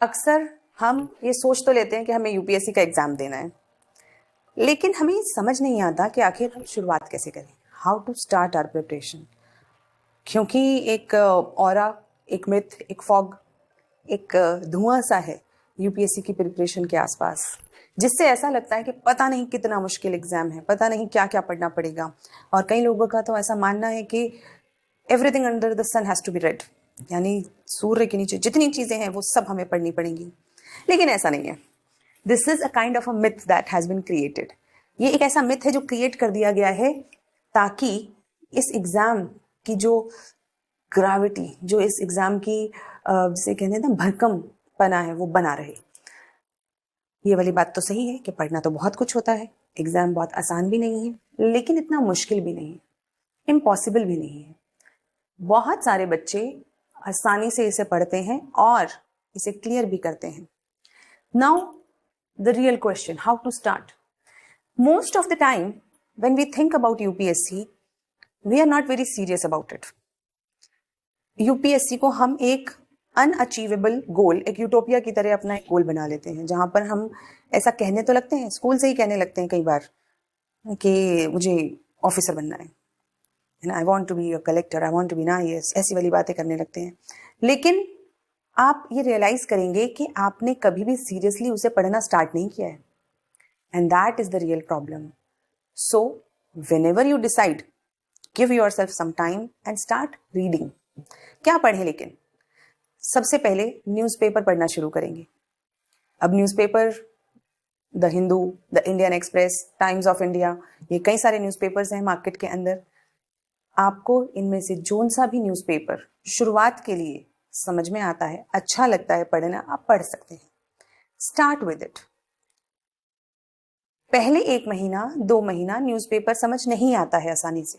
अक्सर हम ये सोच तो लेते हैं कि हमें यूपीएससी का एग्जाम देना है, लेकिन हमें समझ नहीं आता कि आखिर हम शुरुआत कैसे करें, how to start our preparation. क्योंकि एक ऑरा, एक मिथ, एक फॉग, एक धुआं सा है यूपीएससी की प्रिपरेशन के आसपास, जिससे ऐसा लगता है कि पता नहीं कितना मुश्किल एग्जाम है, पता नहीं क्या क्या पढ़ना पड़ेगा। और कई लोगों का तो ऐसा मानना है कि everything under the sun has to be read, यानी सूर्य के नीचे जितनी चीजें हैं वो सब हमें पढ़नी पड़ेंगी। लेकिन ऐसा नहीं है। This is a kind of a myth that has been created. ये एक ऐसा मिथ है जो क्रिएट कर दिया गया है ताकि इस एग्जाम की जो ग्रेविटी, जो इस एग्जाम की जिसे कहते हैं ना भरकम पना है, वो बना रहे। ये वाली बात तो सही है कि पढ़ना तो बहुत कुछ होता है, एग्जाम बहुत आसान भी नहीं है, लेकिन इतना मुश्किल भी नहीं है, इम्पॉसिबल भी नहीं है। बहुत सारे बच्चे आसानी से इसे पढ़ते हैं और इसे क्लियर भी करते हैं। Now the real question, how to start. Most of the time when we think about UPSC, we are not very serious about it. UPSC को हम एक अनअचीवेबल गोल, एक यूटोपिया की तरह अपना एक गोल बना लेते हैं, जहां पर हम ऐसा कहने तो लगते हैं, स्कूल से ही कहने लगते हैं कई बार कि मुझे ऑफिसर बनना है, I want to be a collector, I want to be ना, ऐसी वाली बातें करने लगते हैं। लेकिन आप ये रियलाइज करेंगे कि आपने कभी भी सीरियसली उसे पढ़ना स्टार्ट नहीं किया है, and that is the real problem. So whenever you decide, give yourself some time and start reading. क्या पढ़ें? लेकिन सबसे पहले न्यूज़पेपर पढ़ना शुरू करेंगे। अब newspaper, the Hindu, the Indian express, times of India, ये कई सारे न्यूज़पेपर्स हैं मार्केट के अंदर। आपको इनमें से जोन सा भी न्यूज़पेपर शुरुआत के लिए समझ में आता है, अच्छा लगता है पढ़ना, आप पढ़ सकते हैं। Start with it. पहले 1 महीना 2 महीना न्यूज़पेपर समझ नहीं आता है आसानी से।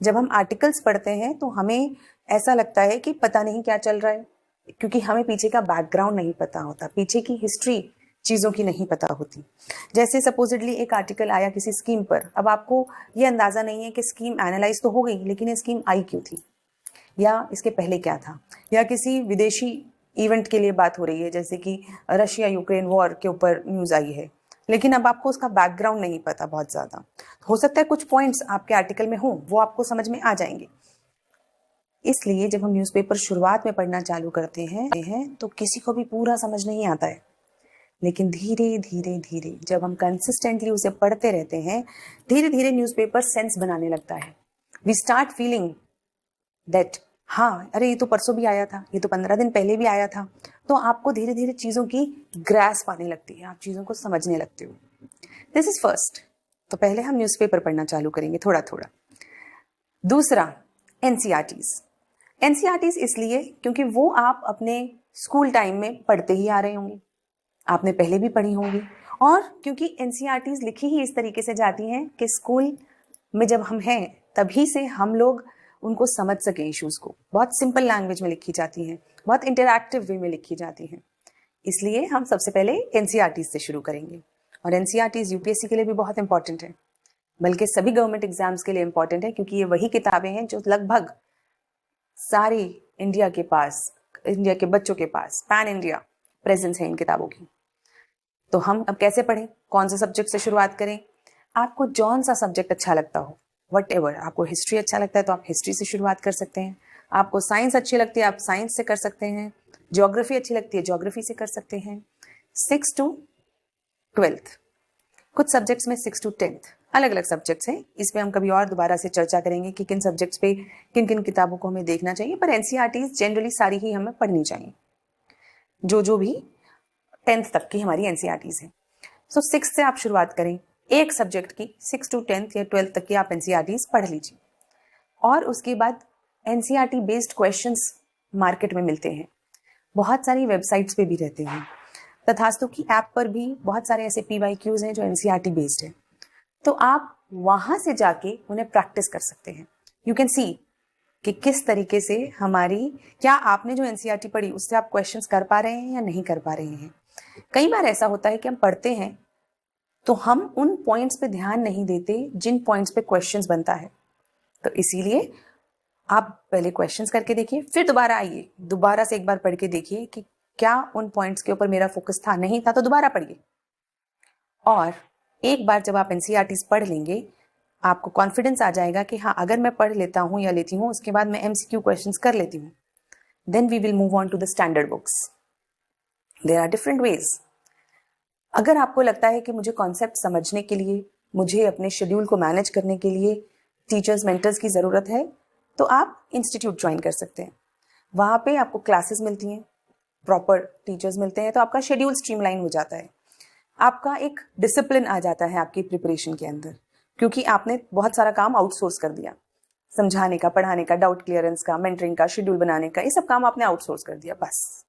जब हम आर्टिकल्स पढ़ते हैं तो हमें ऐसा लगता है कि पता नहीं क्या चल रहा है, क्योंकि हमें पीछे का बैकग्राउंड नहीं पता होता, पीछे की हिस्ट्री चीज़ों की नहीं पता होती। जैसे सपोजिटली एक आर्टिकल आया किसी स्कीम पर, अब आपको ये अंदाज़ा नहीं है कि स्कीम एनालाइज तो हो गई, लेकिन ये स्कीम आई क्यों थी, या इसके पहले क्या था, या किसी विदेशी इवेंट के लिए बात हो रही है, जैसे कि रशिया यूक्रेन वॉर के ऊपर न्यूज़ आई है, लेकिन अब आपको उसका बैकग्राउंड नहीं पता बहुत ज़्यादा। हो सकता है कुछ पॉइंट्स आपके आर्टिकल में हों, वो आपको समझ में आ जाएंगे। इसलिए जब हम न्यूज़पेपर शुरुआत में पढ़ना चालू करते हैं तो किसी को भी पूरा समझ नहीं आता है, लेकिन धीरे धीरे धीरे जब हम कंसिस्टेंटली उसे पढ़ते रहते हैं, धीरे धीरे न्यूज़पेपर सेंस बनाने लगता है। वी स्टार्ट फीलिंग दैट हाँ, अरे ये तो परसों भी आया था, ये तो 15 दिन पहले भी आया था। तो आपको धीरे धीरे चीज़ों की ग्रास्प आने लगती है, आप चीज़ों को समझने लगते हो। This is first. तो पहले हम न्यूज़पेपर पढ़ना चालू करेंगे थोड़ा थोड़ा। दूसरा, एनसीईआरटीज। एनसीईआरटीज इसलिए क्योंकि वो आप अपने स्कूल टाइम में पढ़ते ही आ रहे होंगे, आपने पहले भी पढ़ी होंगी, और क्योंकि एनसीईआरटीज लिखी ही इस तरीके से जाती हैं कि स्कूल में जब हम हैं तभी से हम लोग उनको समझ सकें। इश्यूज को बहुत सिंपल लैंग्वेज में लिखी जाती हैं, बहुत इंटरैक्टिव वे में लिखी जाती हैं, इसलिए हम सबसे पहले एनसीईआरटीज से शुरू करेंगे। और एनसीईआरटीज यूपीएससी के लिए भी बहुत इंपॉर्टेंट है, बल्कि सभी गवर्नमेंट एग्जाम्स के लिए इंपॉर्टेंट है, क्योंकि ये वही किताबें हैं जो लगभग सारे इंडिया के पास, इंडिया के बच्चों के पास पैन इंडिया प्रेजेंस है इन किताबों की। तो हम अब कैसे पढ़ें, कौन से सब्जेक्ट से शुरुआत करें? आपको जौन सा सब्जेक्ट अच्छा लगता हो, वट आपको हिस्ट्री अच्छा लगता है तो आप हिस्ट्री से शुरुआत कर सकते हैं, आपको साइंस अच्छी लगती है आप साइंस से कर सकते हैं, ज्योग्राफी अच्छी लगती है ज्योग्राफी से कर सकते हैं। 6 to 12, कुछ सब्जेक्ट्स में 6 to 10 अलग अलग सब्जेक्ट्स हैं। इस पे हम कभी और दोबारा से चर्चा करेंगे कि किन सब्जेक्ट्स पे किन किन किताबों को हमें देखना चाहिए, पर एनसीईआरटीज जनरली सारी ही हमें पढ़नी चाहिए, जो भी 10th तक की हमारी एनसीईआरटीज है। सो 6 से आप शुरुआत करें, एक सब्जेक्ट की 6 to 10 या 12 तक की आप एनसीईआरटीज पढ़ लीजिए। और उसके बाद एनसीईआरटी बेस्ड क्वेश्चंस मार्केट में मिलते हैं, बहुत सारी वेबसाइट्स पे भी रहते हैं, तथास्तु की ऐप पर भी बहुत सारे ऐसे PYQs हैं जो एनसीईआरटी बेस्ड है, तो आप वहां से जाके उन्हें प्रैक्टिस कर सकते हैं। यू कैन सी कि किस तरीके से हमारी, क्या आपने जो एनसीईआरटी पढ़ी उससे आप क्वेश्चंस कर पा रहे हैं या नहीं कर पा रहे हैं। कई बार ऐसा होता है कि हम पढ़ते हैं तो हम उन पॉइंट्स पे ध्यान नहीं देते जिन पॉइंट्स पे क्वेश्चंस बनता है, तो इसीलिए आप पहले क्वेश्चंस करके देखिए, फिर दोबारा आइए, दोबारा से एक बार पढ़ के देखिए कि क्या उन पॉइंट्स के ऊपर मेरा फोकस था, नहीं था तो दोबारा पढ़िए। और एक बार जब आप एनसीईआरटीज पढ़ लेंगे, आपको कॉन्फिडेंस आ जाएगा कि हाँ, अगर मैं पढ़ लेता हूँ या लेती हूँ, उसके बाद मैं एमसीक्यू क्वेश्चंस कर लेती हूँ, then we will move on to the standard books. There are different ways. अगर आपको लगता है कि मुझे कॉन्सेप्ट समझने के लिए, मुझे अपने शेड्यूल को मैनेज करने के लिए टीचर्स, मेंटर्स की ज़रूरत है, तो आप इंस्टीट्यूट ज्वाइन कर सकते हैं। वहाँ पे आपको क्लासेस मिलती हैं, प्रॉपर टीचर्स मिलते हैं, तो आपका शेड्यूल स्ट्रीमलाइन हो जाता है। आपका एक डिसिप्लिन आ जाता है आपकी प्रिपरेशन के अंदर, क्योंकि आपने बहुत सारा काम आउटसोर्स कर दिया। समझाने का, पढ़ाने का, डाउट क्लियरेंस का, मेंटरिंग का, शेड्यूल बनाने का, ये सब काम आपने आउटसोर्स कर दिया बस।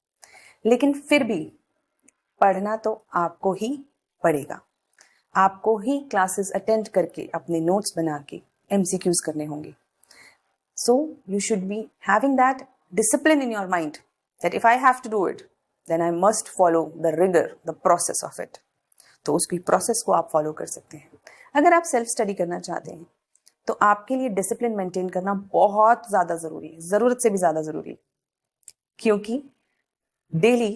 लेकिन फिर भी पढ़ना तो आपको ही पड़ेगा। आपको ही क्लासेस अटेंड करके अपने नोट्स बना के एमसीक्यूज करने होंगे। So you should be having that discipline in your mind that if I have to do it then I must follow the rigour, the process of it. तो उसकी process को आप फॉलो कर सकते हैं। अगर आप सेल्फ स्टडी करना चाहते हैं तो आपके लिए डिसिप्लिन मेंटेन करना बहुत ज्यादा जरूरी है, जरूरत से भी ज्यादा जरूरी है, क्योंकि डेली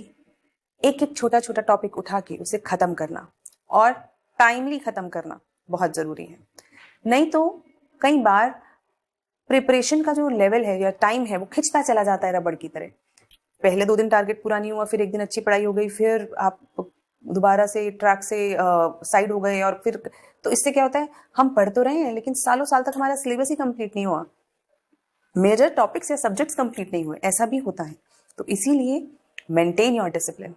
एक एक छोटा छोटा टॉपिक उठा के उसे खत्म करना और टाइमली खत्म करना बहुत जरूरी है। नहीं तो कई बार प्रिपरेशन का जो लेवल है या टाइम है वो खिंचता चला जाता है रबड़ की तरह। पहले 2 दिन टारगेट पूरा नहीं हुआ, फिर 1 दिन अच्छी पढ़ाई हो गई, फिर आप दोबारा से ट्रैक से साइड हो गए, और फिर तो इससे क्या होता है, हम पढ़ तो रहे हैं लेकिन सालों साल तक हमारा सिलेबस ही कंप्लीट नहीं हुआ, मेजर टॉपिक्स या सब्जेक्ट्स कंप्लीट नहीं हुए, ऐसा भी होता है। तो इसीलिए maintain your discipline,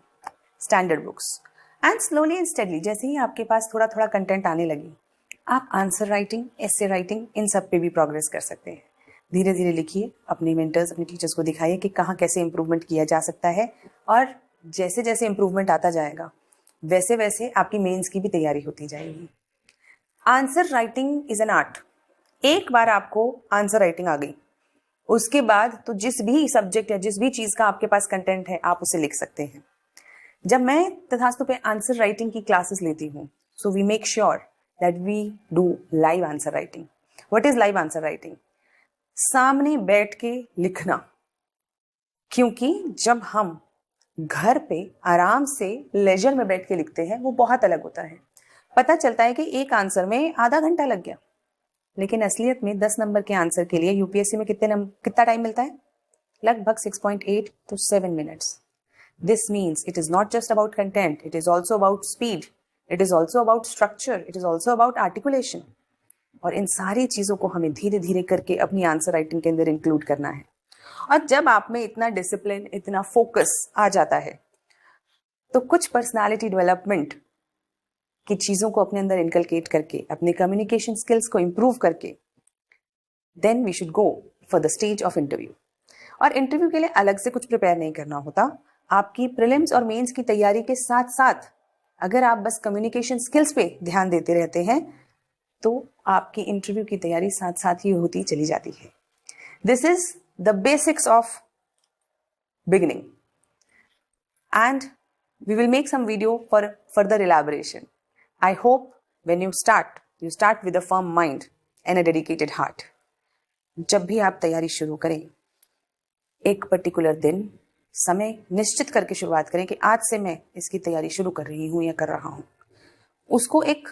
standard books, and slowly and steadily जैसे ही आपके पास थोड़ा थोड़ा कंटेंट आने लगे, आप आंसर राइटिंग, एसे राइटिंग, इन सब पे भी प्रोग्रेस कर सकते हैं। धीरे धीरे लिखिए, अपने मेंटर्स, अपने टीचर्स को दिखाइए कि कहाँ कैसे इंप्रूवमेंट किया जा सकता है, और जैसे जैसे इंप्रूवमेंट आता जाएगा वैसे वैसे आपकी मेंस की भी तैयारी होती जाएगी। Answer writing is an art. एक बार आपको आंसर राइटिंग आ गई, उसके बाद तो जिस भी सब्जेक्ट या जिस भी चीज का आपके पास कंटेंट है आप उसे लिख सकते हैं। जब मैं तथास्तु पे आंसर राइटिंग की क्लासेस लेती हूँ, so we make sure that we do live answer writing. What is live answer writing? सामने बैठ के लिखना, क्योंकि जब हम घर पे आराम से लेजर में बैठ के लिखते हैं वो बहुत अलग होता है। पता चलता है कि एक आंसर में आधा घंटा लग गया, लेकिन असलियत में 10 नंबर के आंसर के लिए यूपीएससी में कितना टाइम मिलता है? लगभग 6.8 to 7 minutes. This means it is not just about content, it is also about speed, it is also about structure, it is also about articulation. और इन सारी चीजों को हमें धीरे धीरे करके अपनी आंसर राइटिंग के अंदर इंक्लूड करना है। और जब आप में इतना डिसिप्लिन, इतना फोकस आ जाता है, तो कुछ पर्सनालिटी डेवलपमेंट की चीजों को अपने अंदर इनकलकेट करके, अपने कम्युनिकेशन स्किल्स को इंप्रूव करके, then we should go for the stage of interview. और इंटरव्यू के लिए अलग से कुछ प्रिपेयर नहीं करना होता। आपकी प्रीलिम्स और मेंस की तैयारी के साथ साथ अगर आप बस कम्युनिकेशन स्किल्स पे ध्यान देते रहते हैं तो आपकी इंटरव्यू की तैयारी साथ साथ ही होती चली जाती है। This is the basics of beginning, and we will make some video for further elaboration. I hope when you start with a firm mind and a dedicated heart. जब भी आप तैयारी शुरू करें, एक पर्टिकुलर दिन, समय निश्चित करके शुरुआत करें कि आज से मैं इसकी तैयारी शुरू कर रही हूं या कर रहा हूं। उसको एक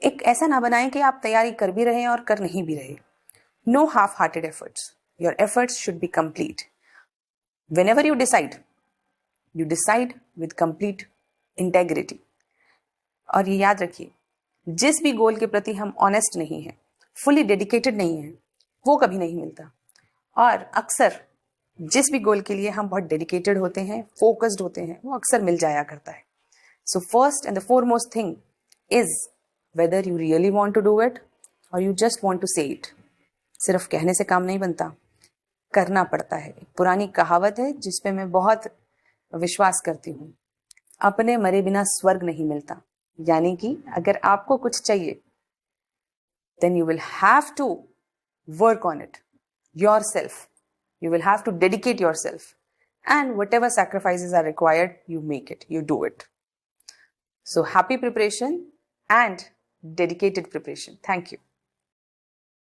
ऐसा ना बनाएं कि आप तैयारी कर भी रहे हैं और कर नहीं भी रहे। No half-hearted efforts. Your efforts should be complete. Whenever you decide with complete integrity. और ये याद रखिए, जिस भी गोल के प्रति हम ऑनेस्ट नहीं हैं, फुली डेडिकेटेड नहीं हैं, वो कभी नहीं मिलता। और अक्सर जिस भी गोल के लिए हम बहुत डेडिकेटेड होते हैं, फोकस्ड होते हैं, वो अक्सर मिल जाया करता है। So first and the foremost thing is whether you really want to do it or you just want to say it. सिर्फ कहने से काम नहीं बनता, करना पड़ता है। एक पुरानी कहावत है जिस पे मैं बहुत विश्वास करती हूँ, अपने मरे बिना स्वर्ग नहीं मिलता। यानी कि अगर आपको कुछ चाहिए then you will have to work on it yourself. You will have to dedicate yourself, and whatever sacrifices are required, you make it, you do it. So happy preparation and dedicated preparation. Thank you.